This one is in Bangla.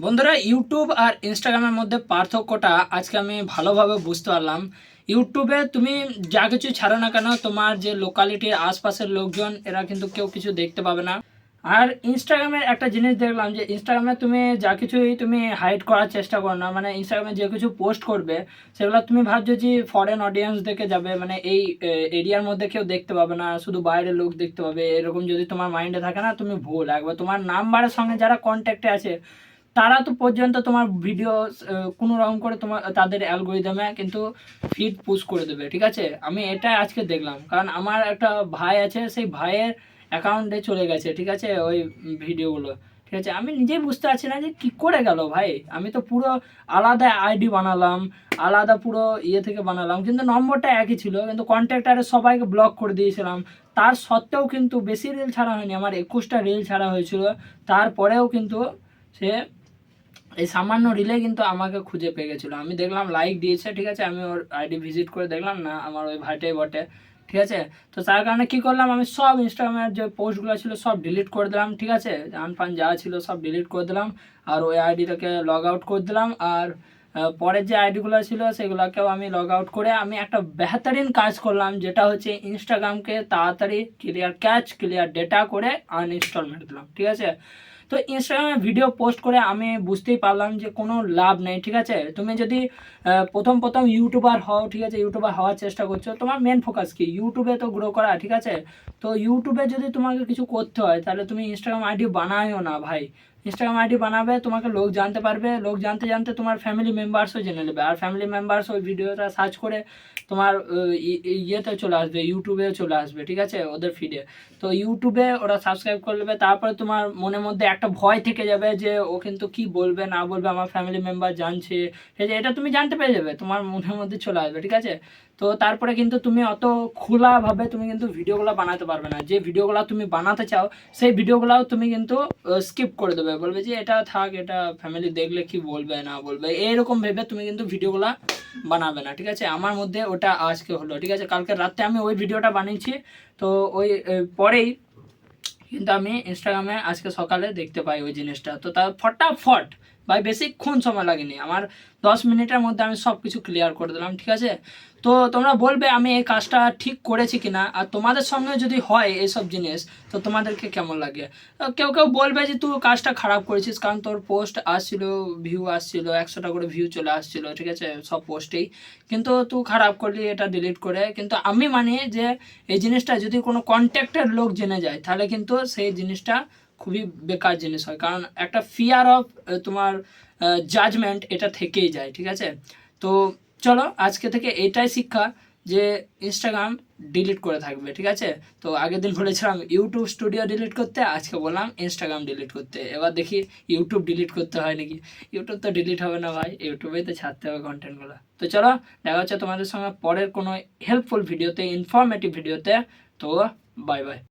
বন্ধুরা, ইউটিউব আর ইনস্টাগ্রামের মধ্যে পার্থক্যটা আজকে আমি ভালোভাবে বুঝতে পারলাম। ইউটিউবে তুমি যা কিছু ছাড়ো না কেন, তোমার যে লোকালিটির আশপাশের লোকজন এরা কিন্তু কেউ কিছু দেখতে পাবে না। আর ইনস্টাগ্রামের একটা জিনিস দেখলাম যে ইনস্টাগ্রামে তুমি যা কিছুই তুমি হাইড করার চেষ্টা করো না, মানে ইনস্টাগ্রামে যে কিছু পোস্ট করবে সেগুলো তুমি ভাবছো যে ফরেন অডিয়েন্স দেখে যাবে, মানে এই এরিয়ার মধ্যে কেউ দেখতে পাবে না, শুধু বাইরের লোক দেখতে পাবে। এরকম যদি তোমার মাইন্ডে থাকে না, তুমি ভুল। একবার তোমার নাম্বারের সঙ্গে যারা কন্ট্যাক্টে আছে তারা তো পর্যন্ত তোমার ভিডিও কোনো রকম করে তোমার তাদের অ্যালগোরিদমে কিন্তু ফিড পুশ করে দেবে। ঠিক আছে, আমি এটা আজকে দেখলাম, কারণ আমার একটা ভাই আছে, সেই ভাইয়ের অ্যাকাউন্টে চলে গেছে। ঠিক আছে, ওই ভিডিওগুলো। ঠিক আছে, আমি নিজেই বুঝতে পারছি না যে কী করে গেল ভাই। আমি তো পুরো আলাদা আইডি বানালাম, আলাদা পুরো ইয়ে থেকে বানালাম, কিন্তু নম্বরটা একই ছিল, কিন্তু কন্ট্যাক্টারে সবাইকে ব্লক করে দিয়েছিলাম। তার সত্ত্বেও কিন্তু বেশি রিল ছাড়া হয়নি, আমার 21টা রিল ছাড়া হয়েছিল। তারপরেও কিন্তু সে এই সামান্য রিলে কিন্তু আমাকে খুঁজে পেয়ে গেছিলো। আমি দেখলাম লাইক দিয়েছে, ঠিক আছে, আমি ওর আইডি ভিজিট করে দেখলাম না আমার ওই ভাইটাই বটে। ঠিক আছে, তো তার কারণে কী করলাম, আমি সব ইনস্টাগ্রামের যে পোস্টগুলো ছিল সব ডিলিট করে দিলাম। ঠিক আছে, আনফান যা ছিল সব ডিলিট করে দিলাম, আর ওই আইডিটাকে লগ আউট করে দিলাম। আর পরের যে আইডিগুলো ছিল সেগুলোকেও আমি লগ আউট করে আমি একটা বেহতরিন কাজ করলাম, যেটা হচ্ছে ইনস্টাগ্রামকে তাড়াতাড়ি ক্লিয়ার ডেটা করে আনইনস্টল মেরে দিলাম। ঠিক আছে, তো ইনস্টাগ্রামে ভিডিও পোস্ট করে আমি বুঝতেই পারলাম যে কোনো লাভ নেই। ঠিক আছে, তুমি যদি প্রথম প্রথম ইউটিউবার হও, ঠিক আছে, ইউটিউবার হওয়ার চেষ্টা করছো, তোমার মেন ফোকাস কি? ইউটিউবে তো গ্রো করা। ঠিক আছে, তো ইউটিউবে যদি তোমাকে কিছু করতে হয় তাহলে তুমি ইনস্টাগ্রাম আইডি বানায়ও না ভাই। ইনস্টাগ্রাম আইডি বানাবে, তোমাকে লোক জানতে পারবে, লোক জানতে জানতে তোমার ফ্যামিলি মেম্বার্সও জেনে নেবে, আর ফ্যামিলি মেম্বার্স ওই ভিডিওটা সার্চ করে তোমার ইয়েতে চলে আসবে, ইউটিউবে চলে আসবে। ঠিক আছে, ওদের ফিডে। তো ইউটিউবে ওরা সাবস্ক্রাইব করে নেবে, তারপরে তোমার মনের মধ্যে একটা ভয় থেকে যাবে যে ও কিন্তু কি বলবে না বলবে, আমার ফ্যামিলি মেম্বার জানছে। ঠিক আছে, এটা তুমি জানতে পেরে যাবে, তোমার মনের মধ্যে চলে আসবে। ঠিক আছে, তো তারপরে কিন্তু তুমি অত খোলাভাবে তুমি কিন্তু ভিডিওগুলো বানাতে পারবে না। যে ভিডিওগুলো তুমি বানাতে চাও সেই ভিডিওগুলোও তুমি কিন্তু স্কিপ করে দেবে, বলবে যে এটা থাক, এটা ফ্যামিলি দেখলে কি বলবে না বলবে, এইরকম ভেবে তুমি কিন্তু ভিডিওগুলো বানাবে না। ঠিক আছে, আমার মধ্যে ওটা আজকে হলো। ঠিক আছে, কালকে রাতে আমি ওই ভিডিওটা বানিয়েছি, তো ওই পরেই কিন্তু আমি ইনস্টাগ্রামে আজকে সকালে দেখতে পাই ওই জিনিসটা। তো তার ফটাফট ভাই, বেশিক্ষণ সময় লাগেনি আমার, 10 মিনিটের মধ্যে আমি সব কিছু ক্লিয়ার করে দিলাম। ঠিক আছে, তো তোমরা বলবে আমি এই কাজটা ঠিক করেছি কিনা, আর তোমাদের সঙ্গে যদি হয় এইসব জিনিস তো তোমাদেরকে কেমন লাগে। কেউ কেউ বলবে যে তুই কাজটা খারাপ করেছিস, কারণ তোর পোস্ট আসছিল, ভিউ আসছিল, 100টা করে ভিউ চলে আসছিল। ঠিক আছে, সব পোস্টেই, কিন্তু তুই খারাপ করলি এটা ডিলিট করে। কিন্তু আমি মানি যে এই জিনিসটা যদি কোনো কন্ট্যাক্টের লোক জেনে যায় তাহলে কিন্তু সেই জিনিসটা খুবই বেকার জিনিস হয়, কারণ একটা ফিয়ার অফ তোমার জাজমেন্ট এটা থেকেই যায়। ঠিক আছে, তো চলো আজকে থেকে এটাই শিক্ষা যে ইনস্টাগ্রাম ডিলিট করে থাকবে। ঠিক আছে, তো আগের দিন বলেছিলাম ইউটিউব স্টুডিও ডিলিট করতে, আজকে বললাম ইনস্টাগ্রাম ডিলিট করতে। এবার দেখি ইউটিউব ডিলিট করতে হয় নাকি। ইউটিউব তো ডিলিট হবে না ভাই, ইউটিউবেই তো ছাড়তে হবে কন্টেন্টগুলো। তো চলো, দেখা হচ্ছে তোমাদের সঙ্গে পরের কোনো হেল্পফুল ভিডিওতে, ইনফরমেটিভ ভিডিওতে। তো বাই বাই।